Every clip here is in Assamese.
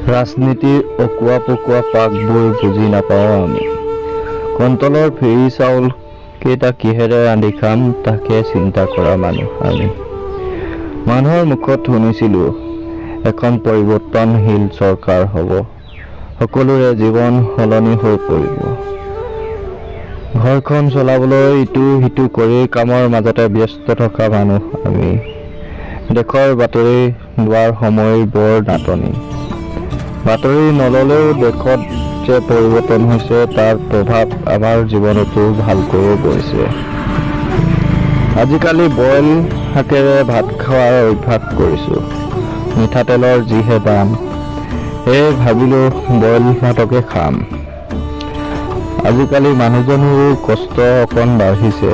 ৰাজনীতিৰ অকোৱা পকোৱা পাকবোৰ বুজি নাপাওঁ আমি। কণ্টলৰ ফেৰী চাউল কেইটা কিহেৰে ৰান্ধি খাম তাকে চিন্তা কৰা মানুহ আমি। মানুহৰ মুখত শুনিছিলোঁ এখন পৰিৱৰ্তনশীল চৰকাৰ হ'ব, সকলোৰে জীৱন সলনি হৈ পৰিব। ঘৰখন চলাবলৈ ইটো সিটো কৰি কামৰ মাজতে ব্যস্ত থকা মানুহ আমি। দেশৰ বাতৰি লোৱাৰ সময় বৰ নাটনি। বাতৰি নললেও দেশত যে পৰিৱৰ্তন হৈছে তাৰ প্ৰভাৱ আমাৰ জীৱনতো ভালকৈয়ে গৈছে। আজিকালি বইল শাকেৰে ভাত খোৱাৰ অভ্যাস কৰিছোঁ। মিঠাতেলৰ যিহে দাম, সেয়ে ভাবিলোঁ বইল ভাতকে খাম। আজিকালি মানুহজনৰো কষ্ট অকণ বাঢ়িছে।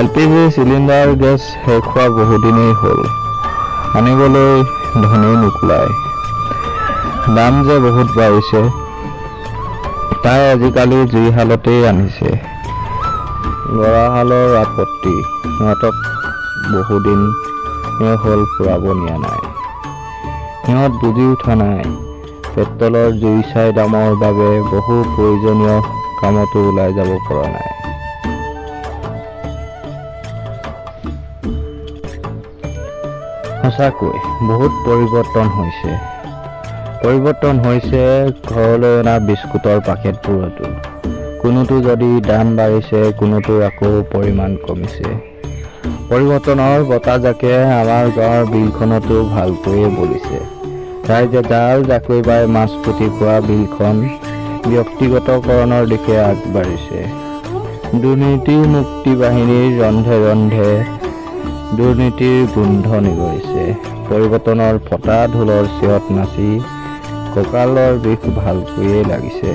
LPG চিলিণ্ডাৰ গেছ শেষ হোৱা বহুদিনেই হ'ল, আনিবলৈ ধনেই নোকোলায়। দাম যে বহুত বাঢ়িছে, তাই আজিকালি যি হালতেই আনিছে। ল'ৰাহালৰ আপত্তি, সিহঁতক বহুদিন হ'ল ফুৰাব নিয়া নাই। সিহঁত বুজি উঠা নাই, পেট্ৰলৰ জুই চাই দামৰ বাবে বহু প্ৰয়োজনীয় কামতো ওলাই যাব পৰা নাই। সঁচাকৈ বহুত পৰিৱৰ্তন হৈছে। ঘৰলৈ অনা বিস্কুটৰ পেকেটবোৰতো। কোনোটো যদি দাম বাঢ়িছে, কোনোটো আকৌ পৰিমাণ কমিছে। পৰিৱৰ্তনৰ বতাহজাকে আমাৰ গাঁৱৰ বিলখনতো ভালকৈয়ে বলিছে। ৰাইজে জাল জাকৈ বাই মাছ পুঠি খোৱা বিলখন ব্যক্তিগতকৰণৰ দিশে আগবাঢ়িছে। দুৰ্নীতিমুক্তি বাহিনীৰ ৰন্ধে ৰন্ধে দুৰ্নীতিৰ গোন্ধ নিগৰিছে। পৰিৱৰ্তনৰ ফটা ঢোলৰ চিঞৰত নাচি কঁকালৰ বিষ ভালকৈয়ে লাগিছে।